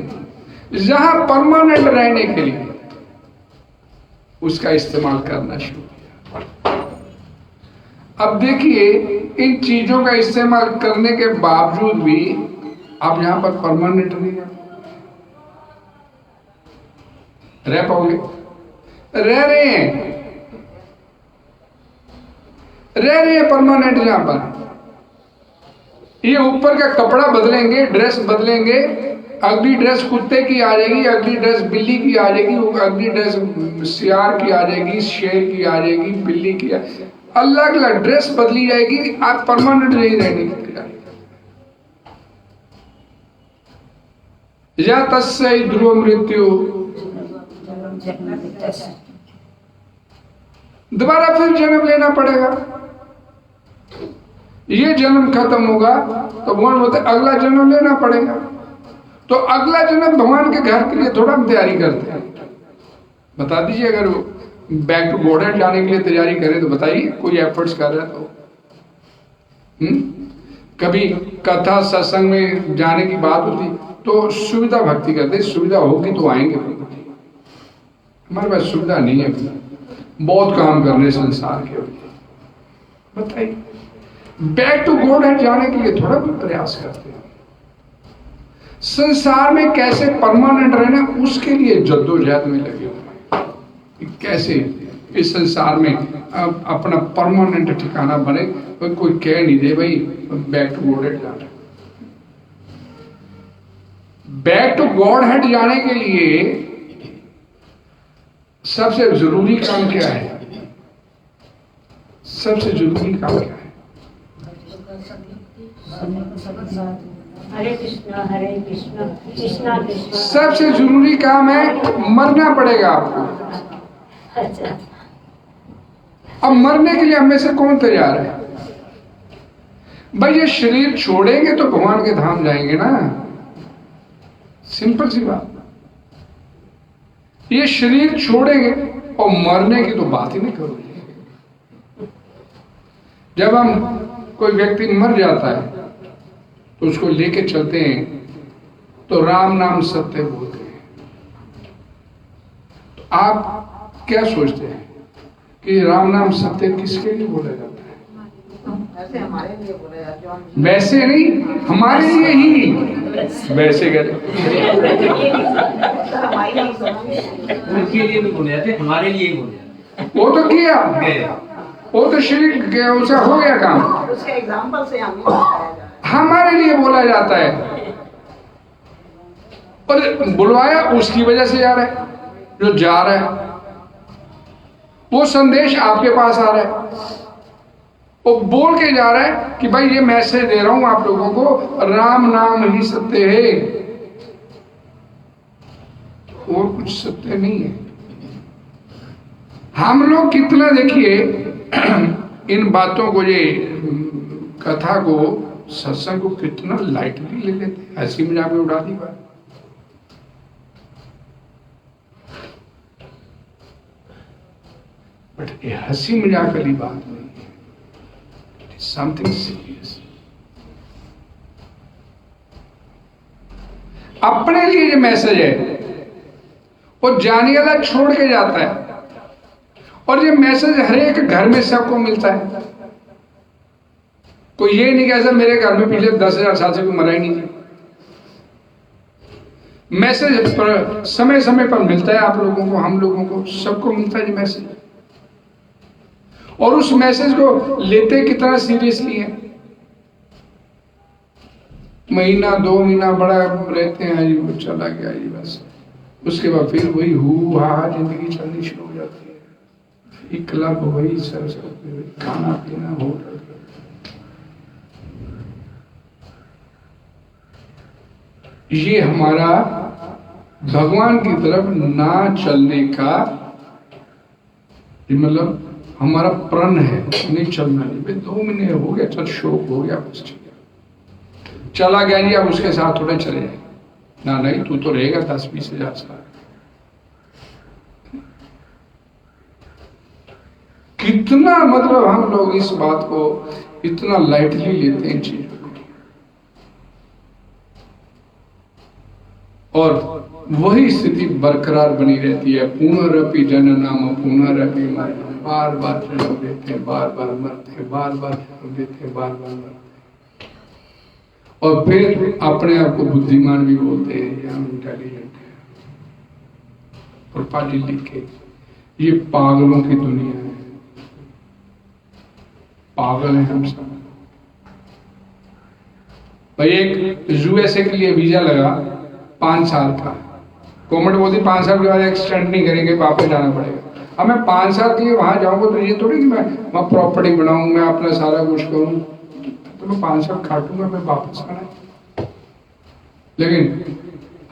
जहां परमानेंट रहने के लिए उसका इस्तेमाल करना शुरू किया। अब देखिए, इन चीजों का इस्तेमाल करने के बावजूद भी आप यहां पर परमानेंट नहीं है, रह पाओगे? रह रहे हैं परमानेंट यहां पर। ये ऊपर का कपड़ा बदलेंगे, ड्रेस बदलेंगे, अगली ड्रेस कुत्ते की आ जाएगी, अगली ड्रेस बिल्ली की आ जाएगी, अगली ड्रेस सियार की आ जाएगी, शेर की आ जाएगी, बिल्ली की अलग अलग ड्रेस बदली जाएगी। आप परमानेंट नहीं रहेंगे। या तस्य ध्रुव मृत्यु, दोबारा फिर जन्म लेना पड़ेगा। ये जन्म खत्म होगा तो भगवान बोलते अगला जन्म लेना पड़ेगा। तो अगला जन्म भगवान के घर के लिए थोड़ा हम तैयारी करते हैं। बता दीजिए, अगर बैक टू गॉड जाने के लिए तैयारी करें तो बताइए, कोई एफर्ट्स कर रहा है तो। कभी कथा सत्संग में जाने की बात होती तो सुविधा भक्ति करते, सुविधा होगी तो आएंगे। हमारे पास सुविधा नहीं है, बहुत काम करने संसार के। बताइए, बैक टू गॉड जाने के लिए थोड़ा भी प्रयास करते हैं। संसार में कैसे परमानेंट रहना, उसके लिए जद्दोजहद में लगे हुए हैं। कैसे इस संसार में अपना परमानेंट ठिकाना बने। कोई कह नहीं दे भाई बैक टू गॉड जाना। बैक टू गॉड हेड जाने के लिए सबसे जरूरी काम क्या है? सबसे जरूरी काम क्या है? हरे कृष्णा कृष्णा कृष्णा। सबसे जरूरी काम है, मरना पड़ेगा आपको। अच्छा, अब मरने के लिए हम में से कौन तैयार है? भाई ये शरीर छोड़ेंगे तो भगवान के धाम जाएंगे ना, सिंपल सी बात। ये शरीर छोड़ेंगे और मरने की तो बात ही नहीं करोगे। जब हम कोई व्यक्ति मर जाता है तो उसको लेके चलते हैं तो राम नाम सत्य बोलते हैं। तो आप क्या सोचते हैं कि राम नाम सत्य किसके लिए बोला जाता है? वैसे हमारे लिए बोला जाता है। वैसे नहीं, हमारे लिए ही। वैसे करे उनके लिए नहीं बोले जाते, हमारे लिए ही बोले जाते। वो तो किया, वो तो शरीर उसे हो गया काम। उसके एग्जांपल से हमें बताया जा रहा है। हमारे लिए बोला जाता है और बुलवाया उसकी वजह से जा रहा है। जो जा रहा है वो संदेश आपके पास आ रहा है, वो बोल के जा रहा है कि भाई ये मैसेज दे रहा हूं आप लोगों को, राम नाम ही सत्य है, और कुछ सत्य नहीं है। हम लोग कितना, देखिए इन बातों को, ये कथा को, सत्संग को कितना लाइटली ले लेते हैं, हंसी मजाक में उड़ा दी बात। बट ये हंसी मजाक वाली बात नहीं है, इट इज समथिंग सीरियस। अपने लिए ये मैसेज है, वो जाने वाला छोड़ के जाता है, और ये मैसेज हर एक घर में सबको मिलता है। कोई ये नहीं कह मेरे घर में पिछले 10,000 साल से कोई मरा ही नहीं। मैसेज पर समय समय पर मिलता है, आप लोगों को, हम लोगों को, सबको मिलता है ये मैसेज। और उस मैसेज को लेते कितना सीरियसली है। महीना 2 महीना बड़ा रहते हैं, जी वो चला गया जी बस। उसके बाद फिर वही हु हा जिंदगी चलनी शुरू हो जाती है। क्लब वही, सरस्वती, खाना पीना, होटल। ये हमारा भगवान की तरफ ना चलने का मतलब हमारा प्रण है। नहीं चलना नहीं भाई, 2 महीने हो गया, चल शौक हो गया बस, ठीक है, चला गया जी, अब उसके साथ थोड़े चले जाए ना। नहीं, तू तो रहेगा 10-20 हजार साल। कितना मतलब हम लोग इस बात को इतना लाइटली लेते हैं चीजों को, और वही स्थिति बरकरार बनी रहती है। पुनरपि जननम पुनरपि मरणम, बार बार जन्म लेते हैं, बार बार मरते हैं, बार बार जन्म लेते हैं, बार बार मरते हैं। और फिर अपने आप को बुद्धिमान भी बोलते हैं या इंटेलिजेंट है। प्रभुपाद जी लिखे ये पागलों की दुनिया है, पागल है हम सब। भाई एक यूएसए के लिए वीजा लगा 5 साल का, गवर्नमेंट बोलती 5 साल के बाद एक्सटेंड नहीं करेंगे, वापस जाना पड़ेगा। अब मैं 5 साल के लिए वहां जाऊंगा तो ये थोड़ी कि मैं वहां प्रॉपर्टी बनाऊं, मैं अपना सारा कुछ करूं, तो मैं 5 साल काटूंगा, मैं वापस आना है। लेकिन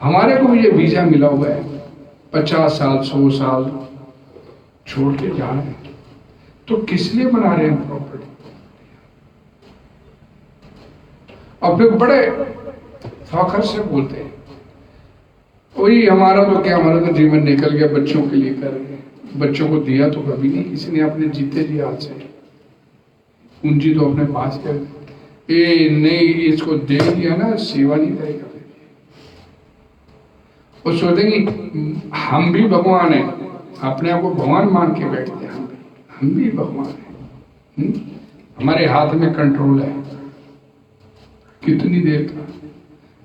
हमारे को भी ये वीजा मिला हुआ है, 50 साल 100 साल छोड़ के जाना है, तो किस लिए बना रहे हैं प्रॉपर्टी? और फिर बड़े फखर से बोलते हैं वही हमारा तो क्या, हमारा तो जीवन निकल गया, बच्चों के लिए कर रहे हैं। बच्चों को दिया तो कभी नहीं किसी ने, अपने जीते जी हाथ से पूंजी तो अपने पास कर, ये नहीं इसको दे दिया ना, सेवा नहीं करेगा। वो सोचेंगे हम भी भगवान हैं, अपने आप को भगवान मान के बैठते हैं, हम भी भगवान हैं। हमारे हाथ में कंट्रोल है, कितनी देर का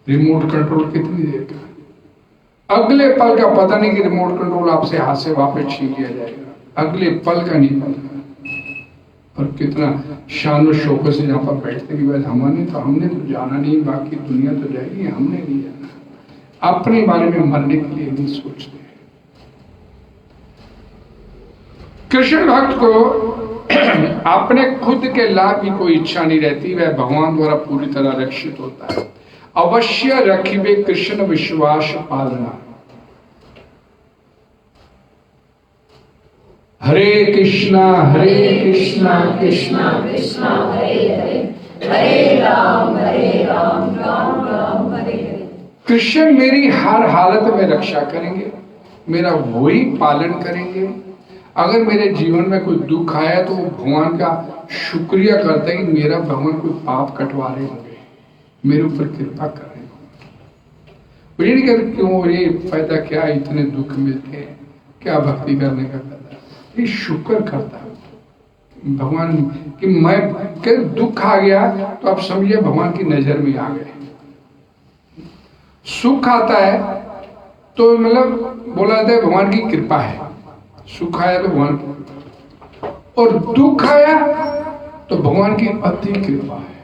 रिमोट कंट्रोल, कितनी देर का, अगले पल का पता नहीं कि रिमोट कंट्रोल आपसे हाथ से वापस छीन लिया जाएगा, अगले पल का नहीं पता। और कितना शान और शौकत से यहाँ पर बैठते कि बस हमने तो जाना नहीं, बाकी दुनिया तो जाएगी, हमने नहीं जाना। अपने बारे में मरने के लिए नहीं सोचते। कृष्ण भक्त को अपने खुद के लाभ की कोई इच्छा नहीं रहती, वह भगवान द्वारा पूरी तरह रक्षित होता है। अवश्य रखिबे कृष्ण विश्वास पालना। हरे कृष्णा कृष्णा कृष्णा कृष्णा हरे हरे, हरे राम राम राम हरे हरे। कृष्ण मेरी हर हालत में रक्षा करेंगे, मेरा वही पालन करेंगे। अगर मेरे जीवन में कोई दुख आया तो भगवान का शुक्रिया करते हैं कि मेरा भगवान कोई पाप कटवा रहे होंगे, मेरे ऊपर कृपा कर रहे हो। ये नहीं कहते क्यों, ये फायदा क्या, इतने दुख मिलते हैं, क्या भक्ति करने का फायदा। ये शुक्र करता है भगवान कि मैं दुख आ गया तो आप समझिए भगवान की नजर में आ गए। सुख आता है तो मतलब बोला जाता है भगवान की कृपा है, सुख आया तो भगवान की, और दुख आया तो भगवान की अति कृपा है।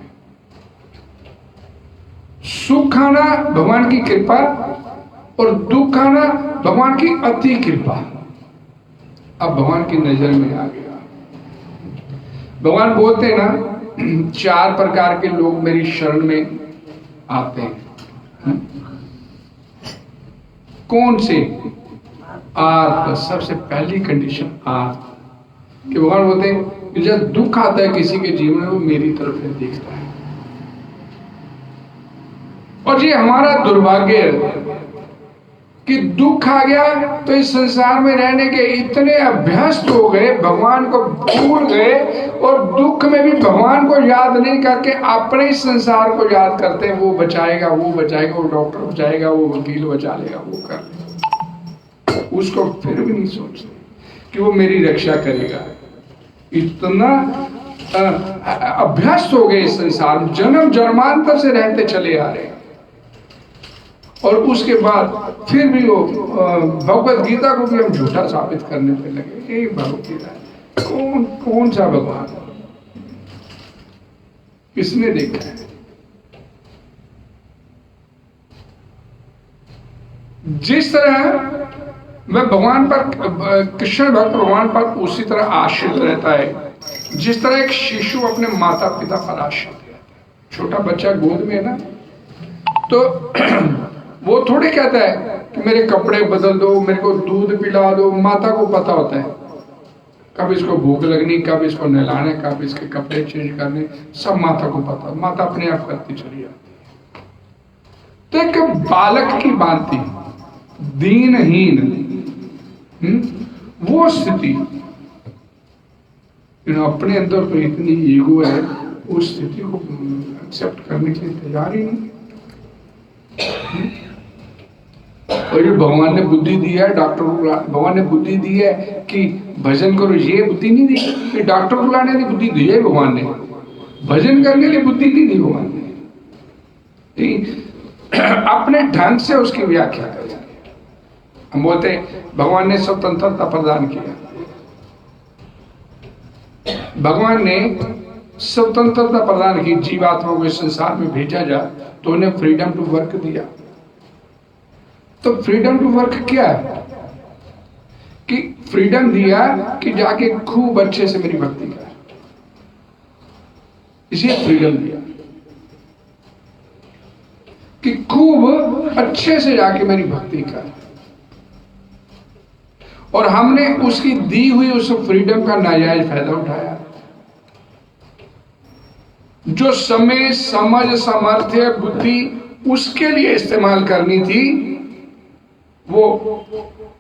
सुख आना भगवान की कृपा और दुख आना भगवान की अति कृपा। अब भगवान की नजर में आ गया। भगवान बोलते हैं ना 4 प्रकार के लोग मेरी शरण में आते हैं। कौन से? आर्थ, सबसे पहली कंडीशन आर्थ। कि भगवान बोलते हैं कि जब दुख आता है किसी के जीवन में वो मेरी तरफ से देखता है। और ये हमारा दुर्भाग्य है कि दुख आ गया तो इस संसार में रहने के इतने अभ्यस्त हो गए, भगवान को भूल गए और दुख में भी भगवान को याद नहीं करके अपने इस संसार को याद करते हैं। वो बचाएगा, वो बचाएगा, वो डॉक्टर बचाएगा, वो वकील बचा लेगा, वो कर लेगा। उसको फिर भी नहीं सोचते कि वो मेरी रक्षा करेगा। इतना अभ्यस्त हो गए इस संसार में, जन्म जन्मांतर से रहते चले आ रहे हैं। और उसके बाद फिर भी वो भगवत गीता को भी हम झूठा साबित करने पे लगे। ये भगवत गीता कौन सा भगवान, किसने देखा है? जिस तरह मैं भगवान पर, कृष्ण भक्त भगवान पर उसी तरह आश्रित रहता है जिस तरह एक शिशु अपने माता पिता पर आश्रित रहता है। छोटा बच्चा गोद में है ना, तो वो थोड़ी कहता है कि मेरे कपड़े बदल दो, मेरे को दूध पिला दो। माता को पता होता है कब इसको भूख लगनी, कब इसको नहलाने, कब इसके कपड़े चेंज करने, सब माता को पता। माता अपने आप करती चली जाती है। तो एक बालक की भांति दीनहीन वो स्थिति, अपने अंदर तो इतनी ईगो है, उस स्थिति को एक्सेप्ट करने के लिए तैयार ही नहीं। और ये भगवान ने बुद्धि दी है, डॉक्टर भगवान ने बुद्धि दी है कि भजन करो, ये बुद्धि नहीं दी। ये डॉक्टर बुलाने की बुद्धि दी है भगवान ने, भजन करने की बुद्धि नहीं दी भगवान ने। अपने ढंग से उसकी व्याख्या करें। हम बोलते हैं भगवान ने स्वतंत्रता प्रदान किया, भगवान ने स्वतंत्रता प्रदान की, जीवात्माओं को इस संसार में भेजा जा तो उन्हें फ्रीडम टू वर्क दिया। तो फ्रीडम टू वर्क क्या है कि फ्रीडम दिया कि जाके खूब अच्छे से मेरी भक्ति कर, इसे फ्रीडम दिया कि खूब अच्छे से जाके मेरी भक्ति कर। और हमने उसकी दी हुई उस फ्रीडम का नाजायज फायदा उठाया। जो समय, समझ, सामर्थ्य, बुद्धि उसके लिए इस्तेमाल करनी थी, वो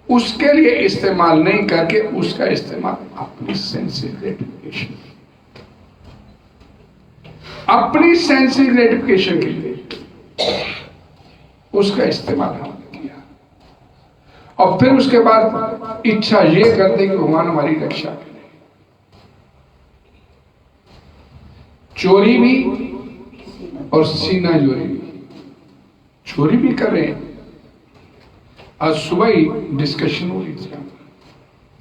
उसके लिए इस्तेमाल नहीं करके उसका इस्तेमाल अपनी सेंसिव ग्रेटिफिकेशन, अपनी सेंसिव ग्रेटिफिकेशन के लिए उसका इस्तेमाल हमने किया। और फिर उसके बाद इच्छा ये करते कि भगवान हमारी रक्षा करें। चोरी भी और सीना चोरी भी, चोरी भी कर रहे हैं। आज सुबह ही डिस्कशन हो रही थी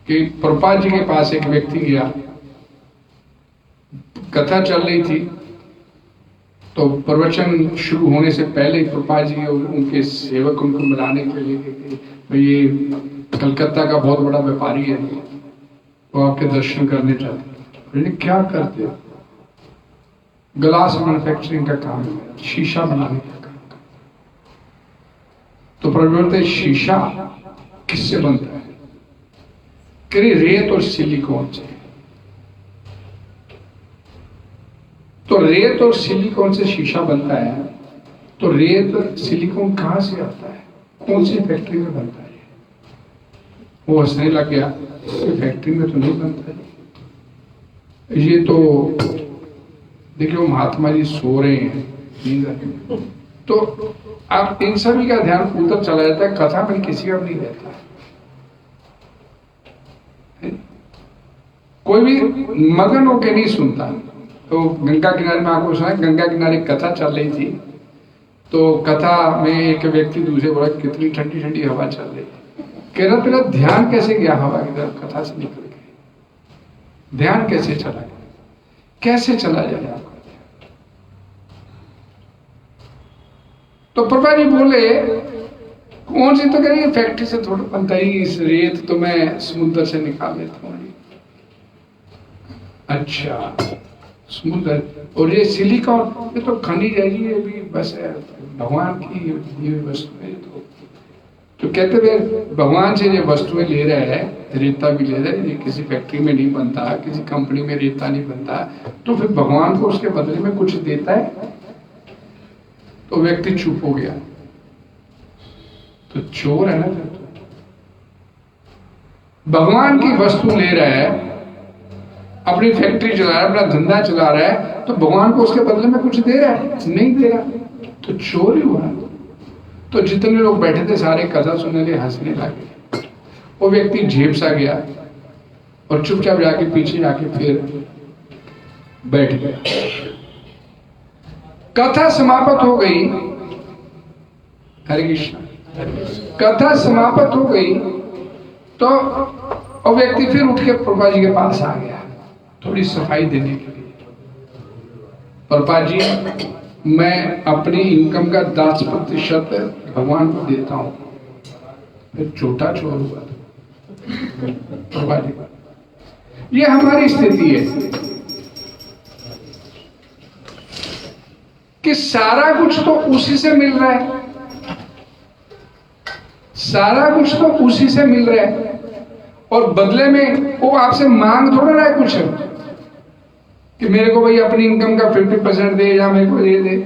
कि प्रभुपाद जी के पास एक व्यक्ति गया, कथा चल रही थी, तो प्रवचन शुरू होने से पहले ही प्रभुपाद जी और उनके सेवक उनको मिलाने के लिए कि ये कलकत्ता का बहुत बड़ा व्यापारी है, वो आपके दर्शन करने चाहते हैं। क्या करते हो? ग्लास मैन्युफैक्चरिंग का काम है, शीशा बनाने का काम। तो प्रभु बोलते शीशा किससे बनता है? करीब रेत और सिलिकॉन से। तो रेत और सिलिकॉन से शीशा बनता है, तो रेत सिलिकॉन कहां से आता है? कौन सी फैक्ट्री में बनता है? वो हंसने लग गया, फैक्ट्री में तो नहीं बनता है, ये तो देखिए महात्मा जी सो रहे हैं। तो आप इन सभी का ध्यान उधर चला जाता है, कथा में किसी का नहीं रहता है, कोई भी मगन होके नहीं सुनता। तो गंगा किनारे में आपको सुना, गंगा किनारे कथा चल रही थी, तो कथा में एक व्यक्ति दूसरे बोला कितनी ठंडी ठंडी हवा चल रही है। कह रहा तेरा ध्यान कैसे गया हवा की तरफ? कथा से निकल गए, ध्यान कैसे चला गया? कैसे चला जाए? तो प्रभा जी बोले कौन सी? तो कह रही फैक्ट्री से थोड़ा बनता ही, इस रेत तो मैं समुद्र से निकाल लेता हूँ। अच्छा समुद्र, और ये सिलिकॉन ये तो खनिज है, ये भी बस है भगवान की ये वस्तु है। तो कहते हुए भगवान से ये वस्तुएं ले रहा है, रेता भी ले रहा है, ये किसी फैक्ट्री में नहीं बनता, किसी कंपनी में रेता नहीं बनता, तो फिर भगवान को उसके बदले में कुछ देता है। तो व्यक्ति चुप हो गया। तो चोर है ना, भगवान की वस्तु ले रहा है, अपनी फैक्ट्री चला रहा है, अपना धंधा चला रहा है, तो भगवान को उसके बदले में कुछ दे रहा है? नहीं दे रहा, तो चोर ही हुआ। तो जितने लोग बैठे थे सारे कथा सुनने के हंसने लगे। वो व्यक्ति झेप सा गया और चुपचाप जाके पीछे जाके फिर बैठ गया। कथा समाप्त हो गई, हरे कृष्ण, कथा समाप्त हो गई। तो वो व्यक्ति फिर उठ के प्रभुपाद जी के पास आ गया थोड़ी सफाई देने के लिए। प्रभुपाद जी मैं अपनी इनकम का 10% भगवान को देता हूं। फिर छोटा चोर हुआ। प्रभुपाद जी ये हमारी स्थिति है कि सारा कुछ तो उसी से मिल रहा है, सारा कुछ तो उसी से मिल रहा है, और बदले में वो आपसे मांग थोड़ा रहा है कुछ कि मेरे को भाई अपनी इनकम का 50% दे या मेरे को ये दे।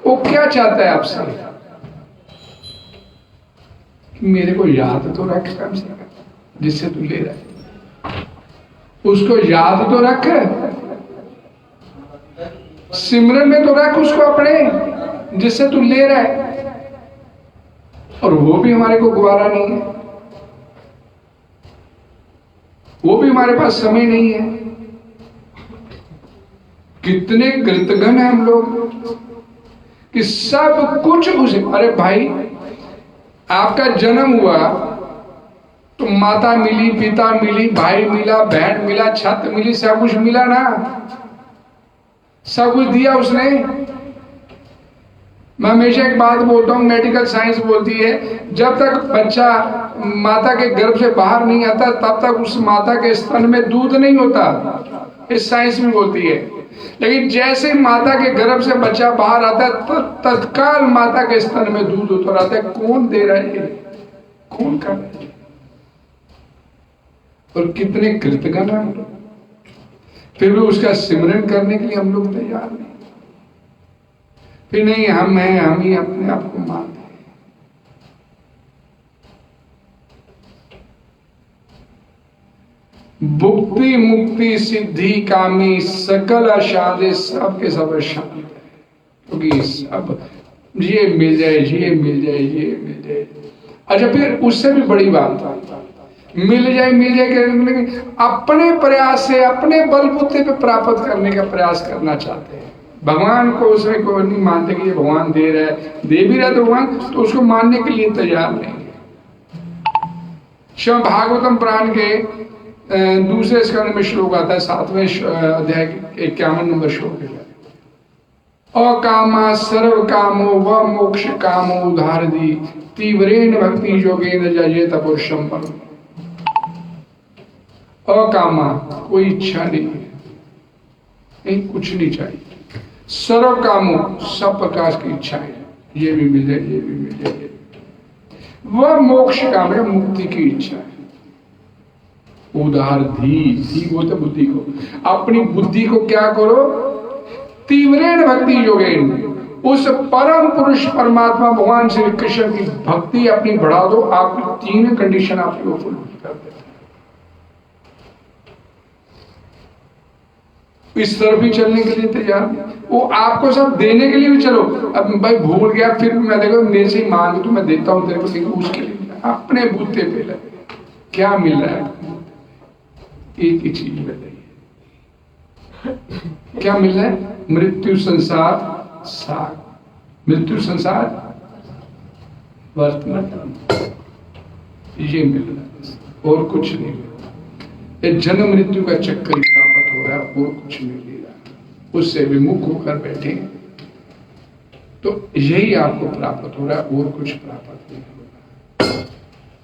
वो क्या चाहता है आपसे कि मेरे को याद तो रख कम से कम जिससे तू ले रहा है, उसको याद तो रख, सिमरन में तो रख उसको अपने जिससे तू ले रहा है। और वो भी हमारे को गवारा नहीं है, वो भी हमारे पास समय नहीं है। कितने कृतघ्न हैं हम लोग कि सब कुछ उसे, अरे भाई आपका जन्म हुआ तो माता मिली, पिता मिली, भाई मिला, बहन मिला, छत मिली, सब कुछ मिला ना, सब कुछ दिया उसने। मैं हमेशा एक बात बोलता हूँ, मेडिकल साइंस बोलती है जब तक बच्चा माता के गर्भ से बाहर नहीं आता तब तक उस माता के स्तन में दूध नहीं होता, इस साइंस में बोलती है। लेकिन जैसे माता के गर्भ से बच्चा बाहर आता है तो तत्काल माता के स्तन में दूध उतर आता है। कौन दे रहा है, कौन कर रहा है? और कितने कृतज्ञ हम लोग, फिर भी उसका सिमरन करने के लिए हम लोग तैयार नहीं। फिर नहीं हम हैं, हम ही अपने आप को मानते हैं। भुक्ति मुक्ति सिद्धि कामी सकल आशादे सबके सब शांत है, क्योंकि सब ये मिल जाए, ये मिल जाए, ये मिल जाए। अच्छा फिर उससे भी बड़ी बात, मिल जाए लेकिन अपने प्रयास से, अपने बलबूते पे प्राप्त करने का प्रयास करना चाहते हैं। भगवान को उसमें कोई नहीं मानते कि ये भगवान दे रहा है, दे भी रहा है तो भगवान, तो उसको मानने के लिए तैयार नहीं है। श्रीमद् भागवतम पुराण के दूसरे स्कंद में श्लोक आता है, 7वें अध्याय 51 नंबर श्लोक है, अकामा सर्व कामो व मोक्ष कामो उधार दी तीव्रेण भक्ति योगेन जये तपुरुषम परम। अकामा कोई इच्छा नहीं है, नहीं कुछ नहीं चाहिए। सर्व कामों सब प्रकार की इच्छाएं, ये भी मिल जाए, ये भी मिल जाए। वह मोक्ष काम है, मुक्ति की इच्छा है। उदार धी बोलते बुद्धि को, अपनी बुद्धि को क्या करो, तीव्रेण भक्ति योगेन, उस परम पुरुष परमात्मा भगवान श्री कृष्ण की भक्ति अपनी बढ़ा दो। आपकी 3 कंडीशन आपकी वो फुल कर देता है। इस तरफ भी चलने के लिए तैयार, वो आपको सब देने के लिए भी चलो। अब भाई भूल गया, फिर मैं देखो मेरे से मांग तो मैं देता हूं तेरे को, लेकिन उसके लिए अपने बूते पे लगे। क्या मिल रहा है? एक ही चीज मिल रही है। क्या मिल रहा है? मृत्यु संसार साग, मृत्यु संसार वर्तमान, ये मिल रहा है और कुछ नहीं मिल रहा। ये जन्म मृत्यु का चक्कर प्राप्त हो रहा है और कुछ नहीं मिल रहा। उससे विमुख होकर बैठे तो यही आपको प्राप्त हो रहा है और कुछ प्राप्त नहीं हो रहा।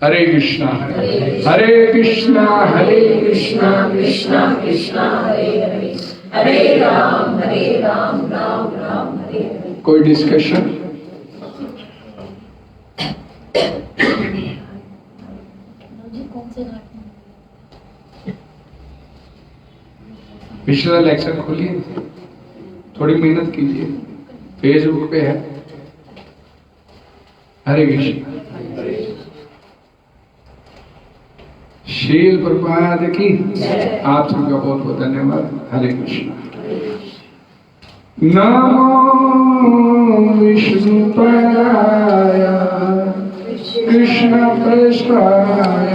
हरे कृष्णा हरे कृष्णा हरे कृष्णा कृष्णा कृष्णा हरे हरे, हरे राम राम राम हरे हरे। कोई डिस्कशन? पिछला लेक्चर खोलिए, थोड़ी मेहनत कीजिए, फेसबुक पे है। हरे कृष्ण। शील प्रभुपाद की आप सबका बहुत बहुत धन्यवाद। हरे कृष्ण। नमो विष्णु पराय कृष्ण पृष्ठाय